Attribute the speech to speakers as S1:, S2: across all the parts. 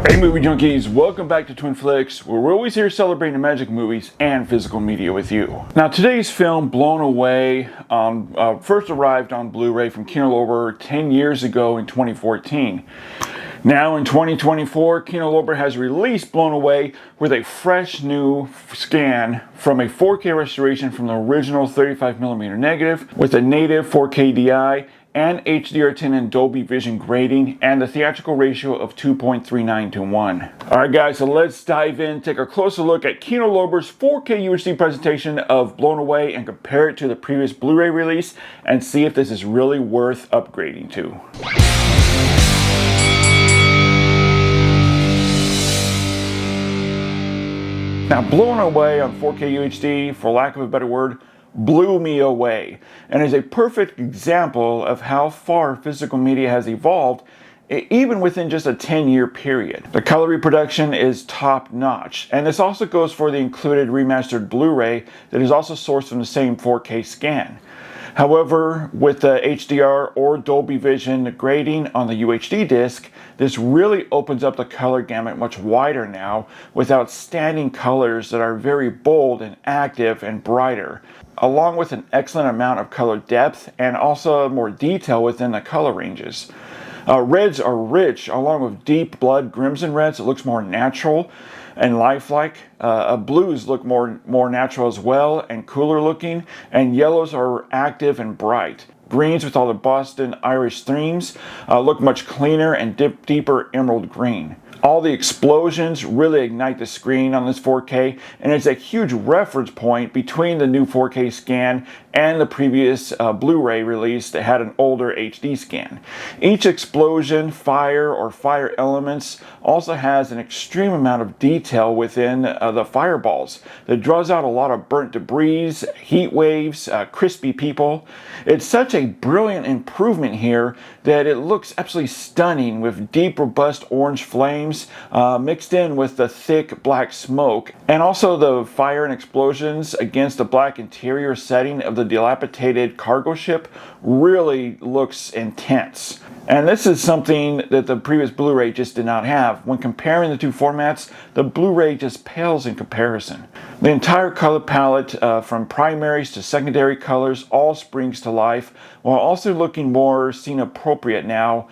S1: Hey movie junkies, welcome back to Twin Flicks, where we're always here celebrating the magic of movies and physical media with you. Now today's film, Blown Away, first arrived on Blu-ray from Kino Lorber 10 years ago in 2014. Now in 2024, Kino Lorber has released Blown Away with a fresh new scan from a 4K restoration from the original 35mm negative with a native 4K DI and HDR10 and Dolby Vision grading and the theatrical ratio of 2.39 to 1. Alright guys, so let's dive in, take a closer look at Kino Lorber's 4K UHD presentation of Blown Away and compare it to the previous Blu-ray release and see if this is really worth upgrading to. Now, Blown Away on 4K UHD, for lack of a better word, blew me away, and is a perfect example of how far physical media has evolved, even within just a 10-year period. The color reproduction is top-notch, and this also goes for the included remastered Blu-ray that is also sourced from the same 4K scan. However, with the HDR or Dolby Vision grading on the UHD disc, this really opens up the color gamut much wider now with outstanding colors that are very bold and active and brighter, along with an excellent amount of color depth and also more detail within the color ranges. Reds are rich, along with deep blood crimson reds. It looks more natural and lifelike. Blues look more natural as well and cooler looking, and yellows are active and bright. Greens with all the Boston Irish themes look much cleaner and deeper emerald green. All the explosions really ignite the screen on this 4K, and it's a huge reference point between the new 4K scan and the previous Blu-ray release that had an older HD scan. Each explosion, fire, or fire elements also has an extreme amount of detail within the fireballs that draws out a lot of burnt debris, heat waves, crispy people. It's such a brilliant improvement here that it looks absolutely stunning with deep, robust orange flames mixed in with the thick black smoke, and also the fire and explosions against the black interior setting of the dilapidated cargo ship really looks intense. And this is something that the previous Blu-ray just did not have. When comparing the two formats, the Blu-ray just pales in comparison. The entire color palette, from primaries to secondary colors, all springs to life, while also looking more scene appropriate now.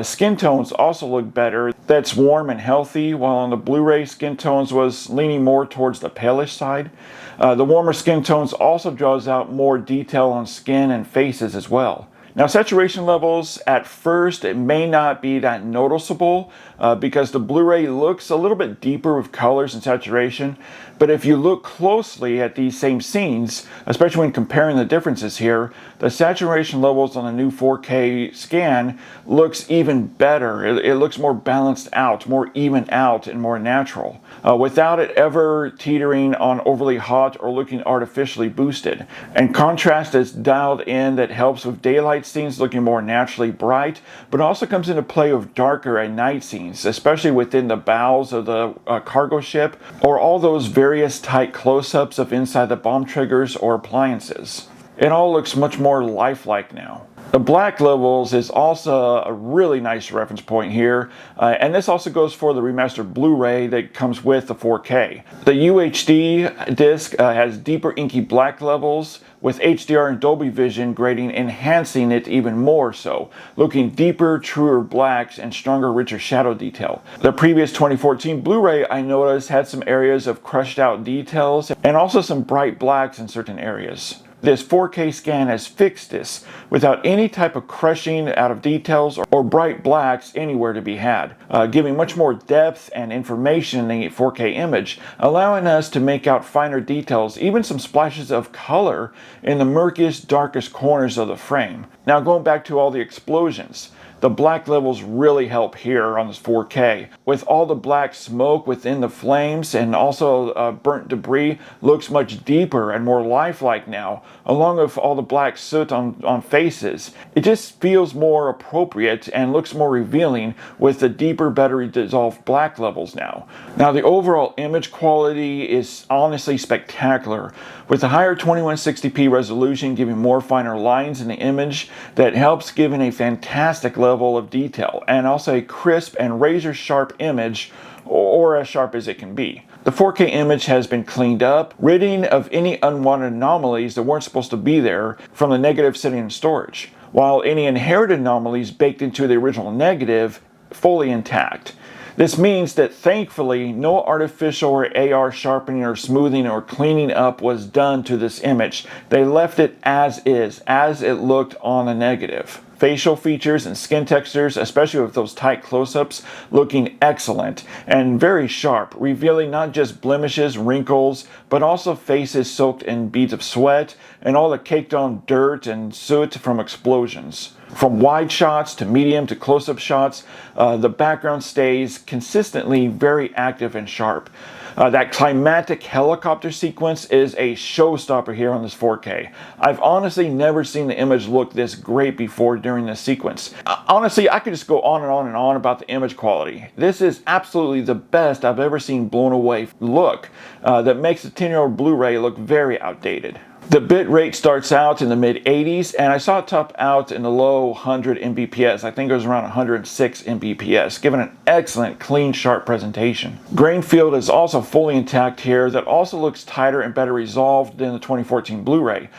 S1: Skin tones also look better. That's warm and healthy, while on the Blu-ray, skin tones was leaning more towards the palish side. The warmer skin tones also draws out more detail on skin and faces as well. Now, saturation levels, at first, it may not be that noticeable because the Blu-ray looks a little bit deeper with colors and saturation. But if you look closely at these same scenes, especially when comparing the differences here, the saturation levels on the new 4K scan looks even better. It looks more balanced out, more even out, and more natural, without it ever teetering on overly hot or looking artificially boosted. And contrast is dialed in that helps with daylight scenes looking more naturally bright, but also comes into play with darker at night scenes, especially within the bows of the cargo ship, or all those various tight close-ups of inside the bomb triggers or appliances. It all looks much more lifelike now. The black levels is also a really nice reference point here, and this also goes for the remastered Blu-ray that comes with the 4K. The UHD disc has deeper inky black levels, with HDR and Dolby Vision grading enhancing it even more so, looking deeper, truer blacks and stronger, richer shadow detail. The previous 2014 Blu-ray, I noticed, had some areas of crushed out details and also some bright blacks in certain areas. This 4K scan has fixed this without any type of crushing out of details or bright blacks anywhere to be had, giving much more depth and information in the 4K image, allowing us to make out finer details, even some splashes of color in the murkiest, darkest corners of the frame. Now, going back to all the explosions, the black levels really help here on this 4K. With all the black smoke within the flames and also burnt debris looks much deeper and more lifelike now, along with all the black soot on faces. It just feels more appropriate and looks more revealing with the deeper, better dissolved black levels now. Now, the overall image quality is honestly spectacular, with the higher 2160p resolution giving more finer lines in the image that helps giving a fantastic level level of detail, and also a crisp and razor sharp image, or as sharp as it can be. The 4K image has been cleaned up, ridding of any unwanted anomalies that weren't supposed to be there from the negative sitting in storage, while any inherited anomalies baked into the original negative fully intact. This means that thankfully no artificial or AR sharpening or smoothing or cleaning up was done to this image. They left it as is, as it looked on the negative. Facial features and skin textures, especially with those tight close-ups, looking excellent and very sharp, revealing not just blemishes, wrinkles, but also faces soaked in beads of sweat and all the caked on dirt and soot from explosions. From wide shots to medium to close-up shots, the background stays consistently very active and sharp. That climactic helicopter sequence is a showstopper here on this 4K. I've honestly never seen the image look this great before during this sequence. Honestly, I could just go on and on and on about the image quality. This is absolutely the best I've ever seen blown away look that makes the 10-year-old Blu-ray look very outdated. The bit rate starts out in the mid 80s, and I saw it top out in the low 100 Mbps. I think it was around 106 Mbps, giving an excellent, clean, sharp presentation. Grain field is also fully intact here. That also looks tighter and better resolved than the 2014 Blu-ray,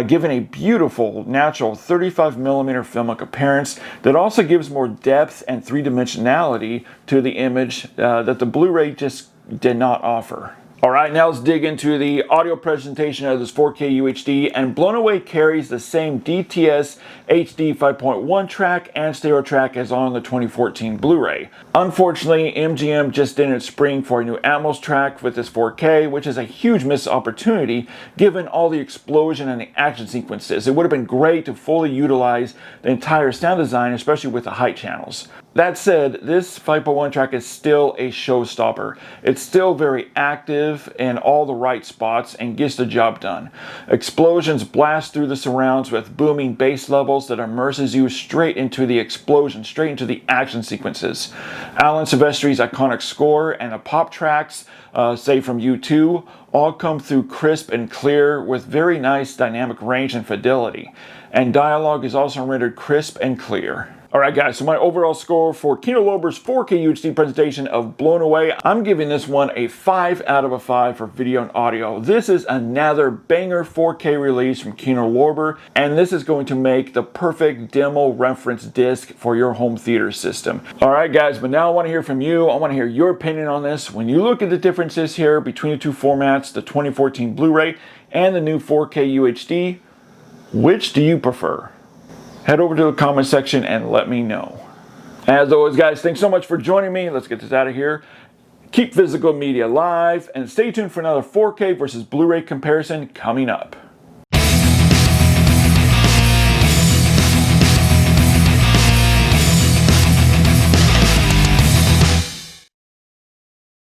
S1: giving a beautiful, natural 35mm filmic appearance that also gives more depth and three-dimensionality to the image that the Blu-ray just did not offer. Alright, now let's dig into the audio presentation of this 4K UHD, and Blown Away carries the same DTS HD 5.1 track and stereo track as on the 2014 Blu-ray. Unfortunately, MGM just didn't spring for a new Atmos track with this 4K, which is a huge missed opportunity given all the explosion and the action sequences. It would have been great to fully utilize the entire sound design, especially with the height channels. That said, this 5.1 track is still a showstopper. It's still very active in all the right spots and gets the job done. Explosions blast through the surrounds with booming bass levels that immerses you straight into the explosion, straight into the action sequences. Alan Silvestri's iconic score and the pop tracks, say from U2, all come through crisp and clear with very nice dynamic range and fidelity. And dialogue is also rendered crisp and clear. Alright guys, so my overall score for Kino Lorber's 4K UHD presentation of Blown Away, I'm giving this one a 5 out of 5 for video and audio. This is another banger 4K release from Kino Lorber, and this is going to make the perfect demo reference disc for your home theater system. Alright guys, but now I want to hear from you. I want to hear your opinion on this. When you look at the differences here between the two formats, the 2014 Blu-ray and the new 4K UHD, which do you prefer? Head over to the comment section and let me know. As always guys, thanks so much for joining me. Let's get this out of here. Keep physical media alive and stay tuned for another 4K versus Blu-ray comparison coming up.